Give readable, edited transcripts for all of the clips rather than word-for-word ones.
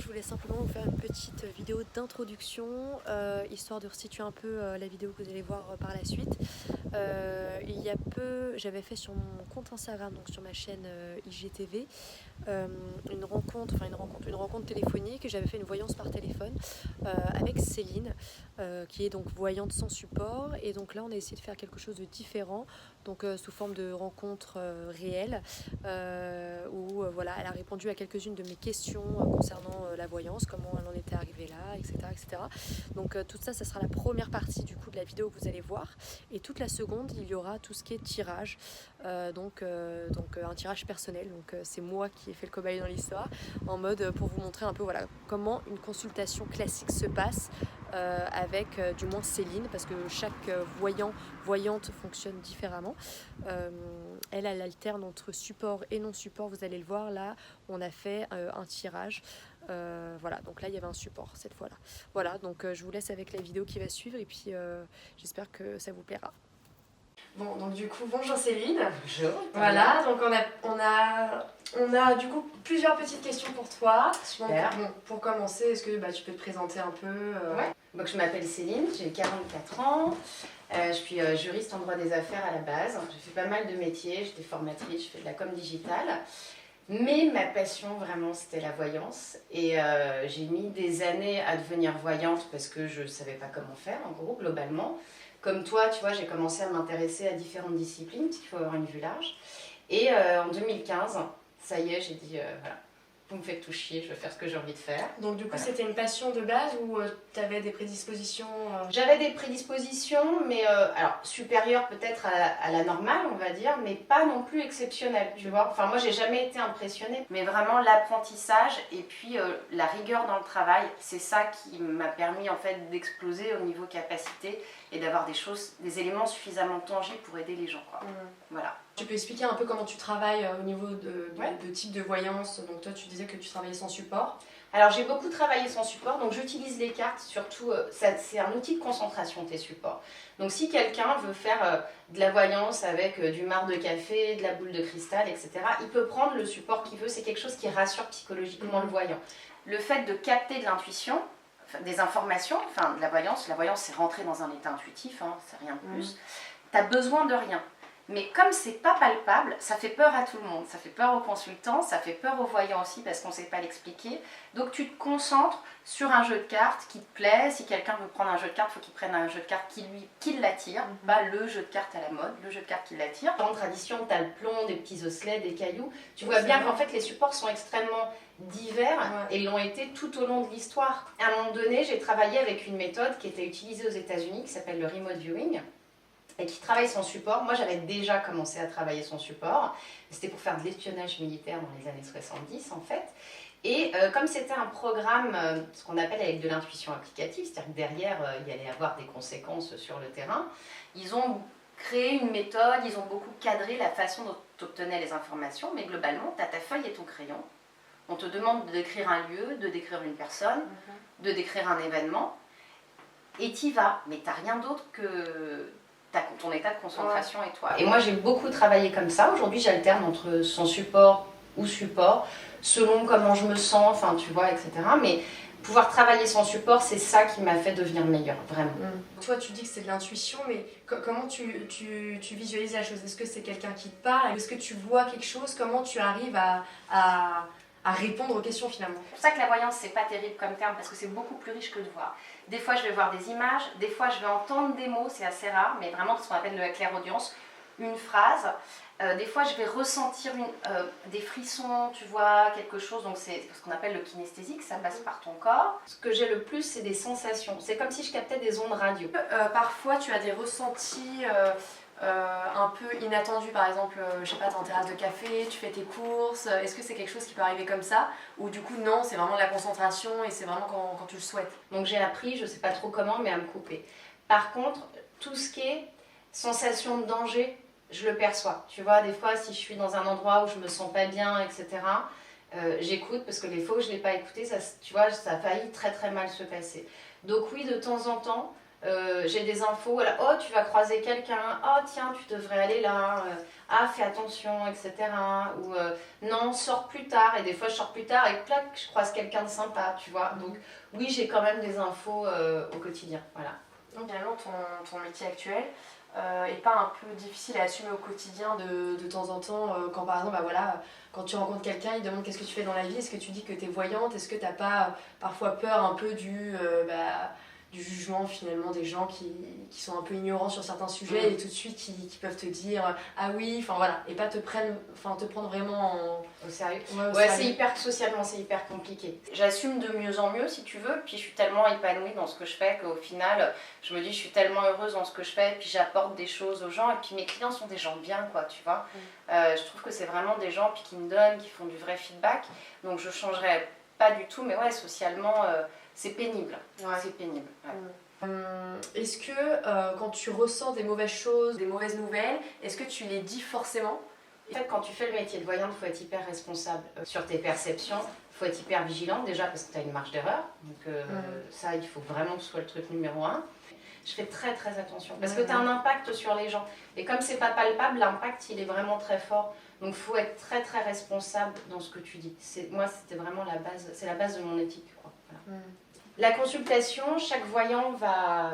je voulais simplement vous faire une petite vidéo d'introduction, histoire de resituer un peu la vidéo que vous allez voir par la suite. Il y a peu, j'avais fait sur mon compte Instagram, donc sur ma chaîne IGTV, une rencontre téléphonique. J'avais fait une voyance par téléphone avec Céline, qui est donc voyante sans support. Et donc là, on a essayé de faire quelque chose de différent, donc sous forme de rencontre réelle, où voilà, elle a répondu à quelques-unes de mes questions concernant la voyance, comment elle en était arrivée là, etc. etc. Donc tout ça, ça sera la première partie du coup de la vidéo que vous allez voir. Et toute la seconde, il y aura tout ce qui est tirage, donc un tirage personnel. Donc c'est moi qui ai fait le cobaye dans l'histoire, en mode pour vous montrer un peu voilà, comment une consultation classique se passe avec du moins Céline, parce que chaque voyante fonctionne différemment. Elle alterne entre support et non support, vous allez le voir là, on a fait un tirage. Voilà, donc là il y avait un support cette fois-là. Voilà, donc je vous laisse avec la vidéo qui va suivre et puis j'espère que ça vous plaira. Bon, donc du coup, bonjour Céline. Bonjour. Voilà, donc on a du coup plusieurs petites questions pour toi. Super. Donc, bon, pour commencer, est-ce que tu peux te présenter un peu Ouais. Donc, je m'appelle Céline, j'ai 44 ans. Je suis juriste en droit des affaires à la base. J'ai fait pas mal de métiers, j'étais formatrice, je fais de la com digitale. Mais ma passion vraiment c'était la voyance. Et j'ai mis des années à devenir voyante parce que je ne savais pas comment faire en gros, globalement. Comme toi, tu vois, j'ai commencé à m'intéresser à différentes disciplines parce qu'il faut avoir une vue large. Et en 2015, ça y est, j'ai dit voilà, vous me faites tout chier, je vais faire ce que j'ai envie de faire. Donc du coup, voilà. C'était une passion de base ou tu avais des prédispositions J'avais des prédispositions, mais alors supérieures peut-être à la normale, on va dire, mais pas non plus exceptionnelles, tu vois. Enfin, moi, j'ai jamais été impressionnée, mais vraiment l'apprentissage et puis la rigueur dans le travail, c'est ça qui m'a permis en fait d'exploser au niveau capacité et d'avoir des éléments suffisamment tangibles pour aider les gens, quoi. Voilà. Tu peux expliquer un peu comment tu travailles au niveau Ouais. de type de voyance. Donc toi, tu disais que tu travaillais sans support. Alors j'ai beaucoup travaillé sans support, donc j'utilise les cartes, surtout, c'est un outil de concentration tes supports. Donc si quelqu'un veut faire de la voyance avec du marc de café, de la boule de cristal, etc., il peut prendre le support qu'il veut, c'est quelque chose qui rassure psychologiquement le voyant. Le fait de capter de l'intuition, des informations, enfin de la voyance c'est rentrer dans un état intuitif, hein, c'est rien de plus, t'as besoin de rien. Mais comme c'est pas palpable, ça fait peur à tout le monde. Ça fait peur aux consultants, ça fait peur aux voyants aussi parce qu'on ne sait pas l'expliquer. Donc tu te concentres sur un jeu de cartes qui te plaît. Si quelqu'un veut prendre un jeu de cartes, il faut qu'il prenne un jeu de cartes qui l'attire. Pas le jeu de cartes à la mode, le jeu de cartes qui l'attire. En tradition, tu as le plomb, des petits osselets, des cailloux. Tu vois bien qu'en fait les supports sont extrêmement divers et ils l'ont été tout au long de l'histoire. À un moment donné, j'ai travaillé avec une méthode qui était utilisée aux États-Unis qui s'appelle le remote viewing, et qui travaille sans support. Moi, j'avais déjà commencé à travailler sans support. C'était pour faire de l'espionnage militaire dans les années 70, en fait. Et comme c'était un programme, ce qu'on appelle avec de l'intuition applicative, c'est-à-dire que derrière, il y allait avoir des conséquences sur le terrain, ils ont créé une méthode, ils ont beaucoup cadré la façon dont tu obtenais les informations, mais globalement, tu as ta feuille et ton crayon. On te demande de décrire un lieu, de décrire une personne, de décrire un événement, et tu y vas. Mais tu n'as rien d'autre que ton état de concentration et toi. Et moi j'ai beaucoup travaillé comme ça. Aujourd'hui j'alterne entre sans support ou support, selon comment je me sens, enfin tu vois, etc. Mais pouvoir travailler sans support, c'est ça qui m'a fait devenir meilleure, vraiment. Toi tu dis que c'est de l'intuition, mais comment tu visualises la chose? Est-ce que c'est quelqu'un qui te parle? Est-ce que tu vois quelque chose? Comment tu arrives à répondre aux questions finalement? C'est pour ça que la voyance c'est pas terrible comme terme parce que c'est beaucoup plus riche que de voir. Des fois je vais voir des images, des fois je vais entendre des mots, c'est assez rare, mais vraiment ce qu'on appelle de la clairaudience, une phrase. Des fois je vais ressentir des frissons, tu vois, quelque chose, donc c'est ce qu'on appelle le kinesthésique, ça passe par ton corps. Ce que j'ai le plus c'est des sensations, c'est comme si je captais des ondes radio. Parfois tu as des ressentis un peu inattendu, par exemple, je sais pas, t'es en terrasse de café, tu fais tes courses, est-ce que c'est quelque chose qui peut arriver comme ça? Ou du coup non, c'est vraiment de la concentration et c'est vraiment quand tu le souhaites? Donc j'ai appris, je sais pas trop comment, mais à me couper. Par contre, tout ce qui est sensation de danger, je le perçois. Tu vois, des fois, si je suis dans un endroit où je me sens pas bien, etc., j'écoute, parce que les fois où je l'ai pas écouté, ça, tu vois, ça a failli très très mal se passer. Donc oui, de temps en temps, j'ai des infos, voilà, oh tu vas croiser quelqu'un, oh tiens tu devrais aller là, ah fais attention, etc. Ou non, sors plus tard, et des fois je sors plus tard et clac, je croise quelqu'un de sympa, tu vois. Donc oui, j'ai quand même des infos au quotidien, voilà. Donc finalement ton métier actuel est pas un peu difficile à assumer au quotidien de temps en temps quand par exemple, bah voilà, quand tu rencontres quelqu'un, il te demande qu'est-ce que tu fais dans la vie, est-ce que tu dis que tu es voyante, est-ce que t'as pas parfois peur un peu du jugement finalement des gens qui sont un peu ignorants sur certains sujets et tout de suite qui peuvent te dire ah oui, enfin voilà, et pas te prendre vraiment au sérieux. Ouais, c'est hyper socialement, c'est hyper compliqué. J'assume de mieux en mieux si tu veux, puis je suis tellement épanouie dans ce que je fais qu'au final, je me dis je suis tellement heureuse dans ce que je fais, puis j'apporte des choses aux gens, et puis mes clients sont des gens bien, quoi, tu vois. Je trouve que c'est vraiment des gens puis qui me donnent, qui font du vrai feedback, donc je changerai pas du tout, mais ouais, socialement, c'est pénible. Ouais. C'est pénible. Ouais. Est-ce que quand tu ressens des mauvaises choses, des mauvaises nouvelles, est-ce que tu les dis forcément? En fait, quand tu fais le métier de voyante, il faut être hyper responsable sur tes perceptions, il faut être hyper vigilante déjà parce que tu as une marge d'erreur, donc ça, il faut vraiment que ce soit le truc numéro 1. Je fais très très attention parce que tu as un impact sur les gens, et comme c'est pas palpable, l'impact il est vraiment très fort, donc il faut être très très responsable dans ce que tu dis. Moi, c'était vraiment la base, c'est la base de mon éthique, quoi. Voilà. La consultation, chaque voyant va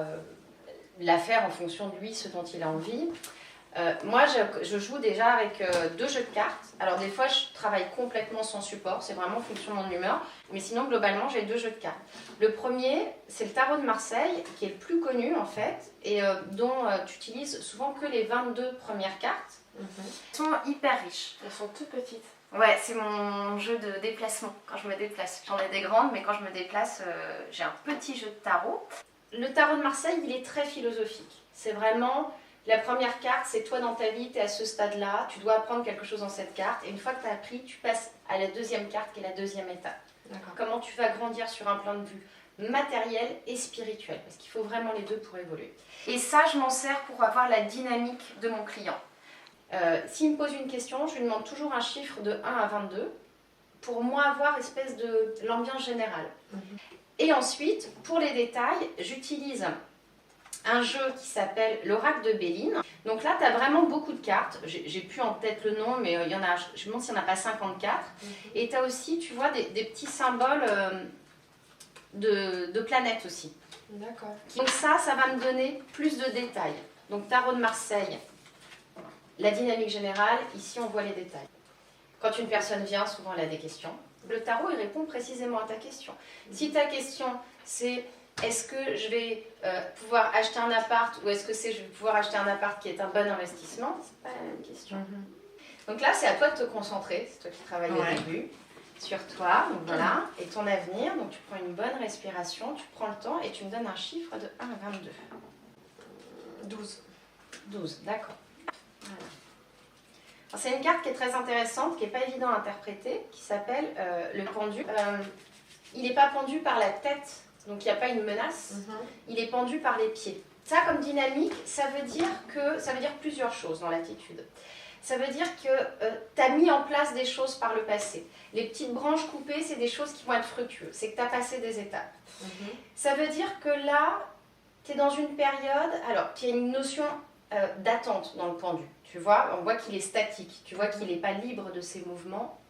la faire en fonction de lui, ce dont il a envie. Moi, je joue déjà avec 2 jeux de cartes. Alors des fois, je travaille complètement sans support, c'est vraiment en fonction de mon humeur. Mais sinon, globalement, j'ai 2 jeux de cartes. Le premier, c'est le tarot de Marseille, qui est le plus connu en fait, et dont tu utilises souvent que les 22 premières cartes. Elles sont hyper riches. Elles sont toutes petites. Ouais, c'est mon jeu de déplacement quand je me déplace. J'en ai des grandes, mais quand je me déplace, j'ai un petit jeu de tarot. Le tarot de Marseille, il est très philosophique. C'est vraiment... La première carte, c'est toi dans ta vie, tu es à ce stade-là, tu dois apprendre quelque chose dans cette carte, et une fois que tu as appris, tu passes à la deuxième carte qui est la deuxième étape. Comment tu vas grandir sur un plan de vue matériel et spirituel, parce qu'il faut vraiment les deux pour évoluer. Et ça, je m'en sers pour avoir la dynamique de mon client. S'il me pose une question, je lui demande toujours un chiffre de 1 à 22, pour moi avoir espèce de l'ambiance générale. Et ensuite, pour les détails, j'utilise un jeu qui s'appelle l'Oracle de Béline. Donc là, tu as vraiment beaucoup de cartes. J'ai plus en tête le nom, mais il y en a, je me demande s'il n'y en a pas 54. Et tu as aussi, tu vois, des petits symboles de planètes aussi. D'accord. Donc ça va me donner plus de détails. Donc tarot de Marseille, la dynamique générale, ici on voit les détails. Quand une personne vient, souvent elle a des questions. Le tarot, il répond précisément à ta question. Si ta question, c'est... Est-ce que je vais pouvoir acheter un appart, ou est-ce que je vais pouvoir acheter un appart qui est un bon investissement? C'est pas la même question. Donc là, c'est à toi de te concentrer, c'est toi qui travailles au début, sur toi, donc voilà, et ton avenir. Donc tu prends une bonne respiration, tu prends le temps et tu me donnes un chiffre de 1 à 22. 12. 12, d'accord. Voilà. C'est une carte qui est très intéressante, qui n'est pas évident à interpréter, qui s'appelle le pendu. Il n'est pas pendu par la tête. Donc il n'y a pas une menace, il est pendu par les pieds. Ça, comme dynamique, ça veut dire plusieurs choses dans l'attitude. Ça veut dire que tu as mis en place des choses par le passé. Les petites branches coupées, c'est des choses qui vont être fructueuses. C'est que tu as passé des étapes. Ça veut dire que là, tu es dans une période... Alors, il y a une notion d'attente dans le pendu. Tu vois, on voit qu'il est statique. Tu vois qu'il n'est pas libre de ses mouvements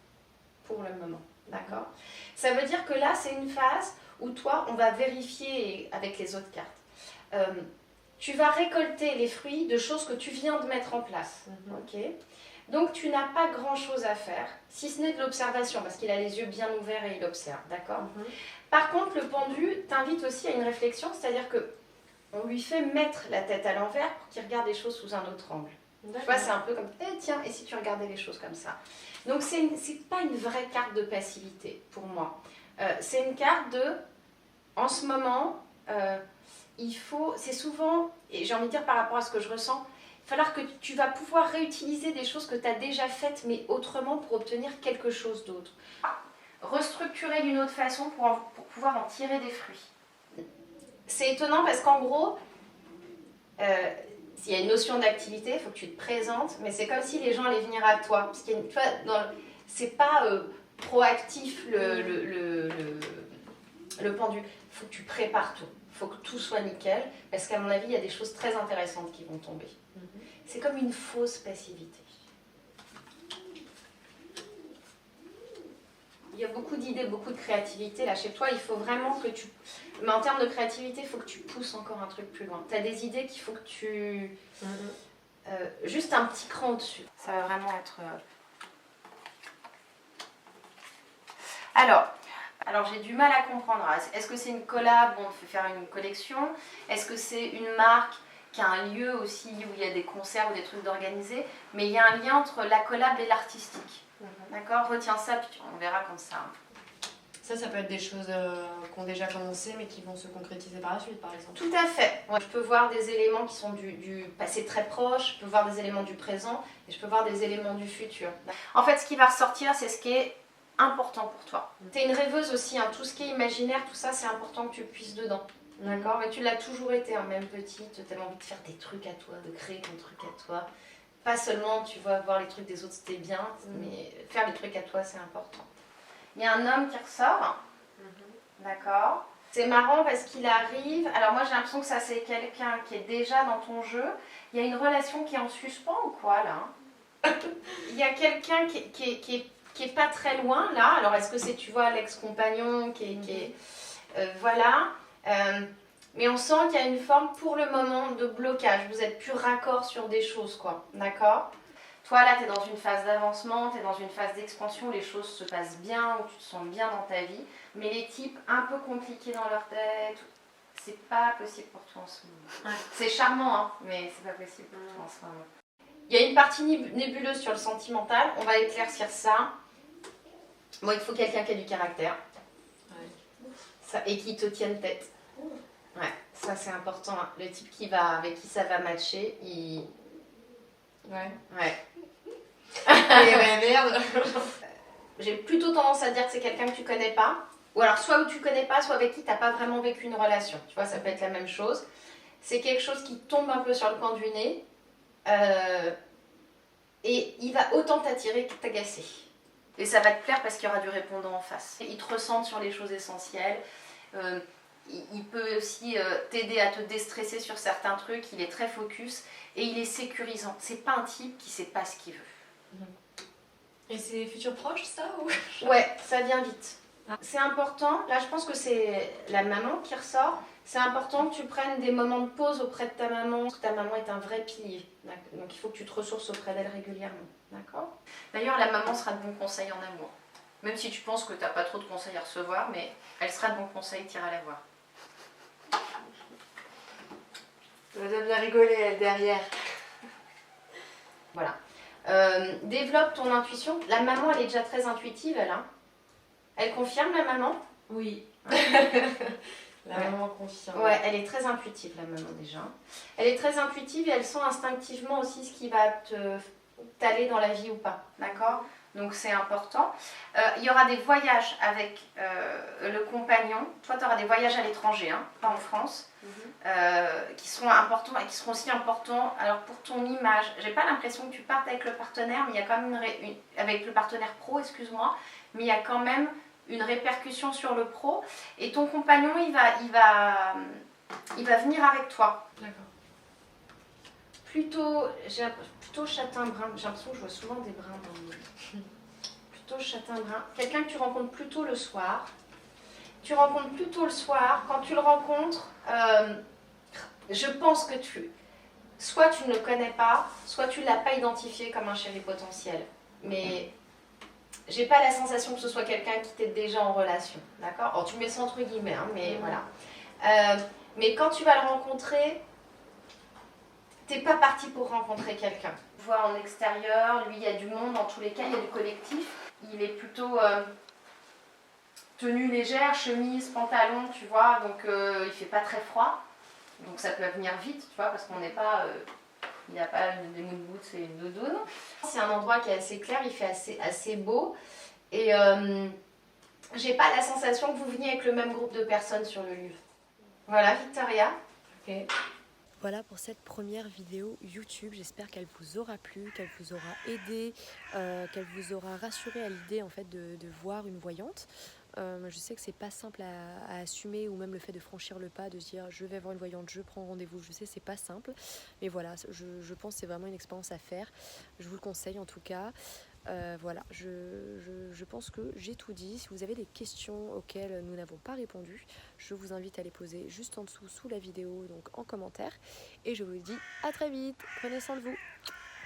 pour le moment. D'accord ? Ça veut dire que là, c'est une phase... où toi, on va vérifier avec les autres cartes. Tu vas récolter les fruits de choses que tu viens de mettre en place. Okay. Donc, tu n'as pas grand-chose à faire, si ce n'est de l'observation, parce qu'il a les yeux bien ouverts et il observe, d'accord ? Par contre, le pendu t'invite aussi à une réflexion, c'est-à-dire qu'on lui fait mettre la tête à l'envers pour qu'il regarde les choses sous un autre angle. Tu vois, c'est un peu comme, tiens, et si tu regardais les choses comme ça ? Donc, c'est pas une vraie carte de passivité, pour moi. C'est une carte de, en ce moment, c'est souvent, et j'ai envie de dire par rapport à ce que je ressens, il va falloir que tu vas pouvoir réutiliser des choses que tu as déjà faites, mais autrement pour obtenir quelque chose d'autre. Restructurer d'une autre façon pour pouvoir en tirer des fruits. C'est étonnant parce qu'en gros, s'il y a une notion d'activité, il faut que tu te présentes, mais c'est comme si les gens allaient venir à toi. Parce que, tu vois, c'est pas... proactif le pendu. Il faut que tu prépares tout. Il faut que tout soit nickel. Parce qu'à mon avis, il y a des choses très intéressantes qui vont tomber. C'est comme une fausse passivité. Il y a beaucoup d'idées, beaucoup de créativité là chez toi. Il faut vraiment que tu... Mais en termes de créativité, il faut que tu pousses encore un truc plus loin. Tu as des idées qu'il faut que tu... juste un petit cran au-dessus. Ça va vraiment être... Alors j'ai du mal à comprendre. Est-ce que c'est une collab où on fait faire une collection? Est-ce que c'est une marque qui a un lieu aussi où il y a des concerts ou des trucs d'organiser? Mais il y a un lien entre la collab et l'artistique. D'accord? Retiens ça, puis on verra comme ça. Ça peut être des choses qui ont déjà commencé mais qui vont se concrétiser par la suite, par exemple. Tout à fait. Ouais, je peux voir des éléments qui sont du passé très proche, je peux voir des éléments du présent et je peux voir des éléments du futur. En fait, ce qui va ressortir, c'est ce qui est important pour toi. Tu es une rêveuse aussi, hein. Tout ce qui est imaginaire, tout ça, c'est important que tu puisses dedans. D'accord? Mais tu l'as toujours été, hein, même petite, tu avais envie de faire des trucs à toi, de créer ton truc à toi. Pas seulement, tu vois, voir les trucs des autres, c'était bien, mais faire les trucs à toi, c'est important. Il y a un homme qui ressort, d'accord? C'est marrant parce qu'il arrive, alors moi j'ai l'impression que ça c'est quelqu'un qui est déjà dans ton jeu. Il y a une relation qui est en suspens ou quoi là? Il y a quelqu'un qui est pas très loin là, alors est-ce que c'est, tu vois, l'ex-compagnon qui est voilà. Mais on sent qu'il y a une forme pour le moment de blocage, vous êtes plus raccord sur des choses quoi, d'accord? Toi là tu es dans une phase d'avancement, tu es dans une phase d'expansion, les choses se passent bien, où tu te sens bien dans ta vie, mais les types un peu compliqués dans leur tête, c'est pas possible pour toi en ce moment. Ouais. C'est charmant hein, mais c'est pas possible pour toi en ce moment. Il y a une partie nébuleuse sur le sentimental, on va éclaircir ça. Bon, il faut quelqu'un qui a du caractère. Ça, et qui te tienne tête. Ouais, ça c'est important. Hein. Le type avec qui ça va matcher, il... Ouais. Ouais, merde. J'ai plutôt tendance à dire que c'est quelqu'un que tu connais pas. Ou alors soit où tu connais pas, soit avec qui tu n'as pas vraiment vécu une relation. Tu vois, ça peut être la même chose. C'est quelque chose qui tombe un peu sur le coin du nez. Et il va autant t'attirer que t'agacer. Et ça va te plaire parce qu'il y aura du répondant en face. Il te ressente sur les choses essentielles. Il peut aussi t'aider à te déstresser sur certains trucs. Il est très focus et il est sécurisant. C'est pas un type qui sait pas ce qu'il veut. Et c'est futur proche ça ou... Ouais, ça vient vite. C'est important, là je pense que c'est la maman qui ressort. C'est important que tu prennes des moments de pause auprès de ta maman, parce que ta maman est un vrai pilier. Donc il faut que tu te ressources auprès d'elle régulièrement. D'accord? D'ailleurs, la maman sera de bons conseils en amour. Même si tu penses que tu n'as pas trop de conseils à recevoir, mais elle sera de bons conseils, tu iras la voir. Elle doit bien rigoler elle derrière. Voilà. Développe ton intuition. La maman, elle est déjà très intuitive, elle. Hein. Elle confirme, la maman? Oui. La maman confirme. Ouais, elle est très intuitive, la maman, déjà. Elle est très intuitive et elle sent instinctivement aussi ce qui va t'aller dans la vie ou pas. D'accord? Donc c'est important. Il y aura des voyages avec le compagnon. Toi, tu auras des voyages à l'étranger, hein, pas en France, qui seront importants et qui seront aussi importants alors, pour ton image. J'ai pas l'impression que tu partes avec le partenaire, mais il y a quand même avec le partenaire pro, excuse-moi, mais il y a quand même une répercussion sur le pro. Et ton compagnon, il va venir avec toi. D'accord. Plutôt châtain-brun. J'ai l'impression que je vois souvent des bruns dans le... Plutôt châtain-brun. Quelqu'un que tu rencontres plutôt le soir. Tu rencontres plutôt le soir. Quand tu le rencontres, je pense que soit tu ne le connais pas, soit tu ne l'as pas identifié comme un chéri potentiel. Mais j'ai pas la sensation que ce soit quelqu'un qui t'est déjà en relation. D'accord? Alors tu mets ça entre guillemets, hein, mais voilà. Mais quand tu vas le rencontrer, t'es pas parti pour rencontrer quelqu'un. Voir en extérieur, lui il y a du monde, dans tous les cas il y a du collectif. Il est plutôt tenue légère, chemise, pantalon, tu vois, donc il fait pas très froid. Donc ça peut venir vite, tu vois, parce qu'on n'est pas... il n'y a pas des mood boots et une doudoune. C'est un endroit qui est assez clair, il fait assez beau. Et j'ai pas la sensation que vous veniez avec le même groupe de personnes sur le lieu. Voilà, Victoria. Ok. Voilà pour cette première vidéo YouTube. J'espère qu'elle vous aura plu, qu'elle vous aura aidé, qu'elle vous aura rassuré à l'idée en fait de voir une voyante. Je sais que c'est pas simple à assumer, ou même le fait de franchir le pas, de se dire je vais voir une voyante, je prends rendez-vous. Je sais c'est pas simple, mais voilà, je pense que c'est vraiment une expérience à faire. Je vous le conseille en tout cas. Voilà, je pense que j'ai tout dit. Si vous avez des questions auxquelles nous n'avons pas répondu, je vous invite à les poser juste en dessous sous la vidéo, donc en commentaire. Et je vous dis à très vite. Prenez soin de vous.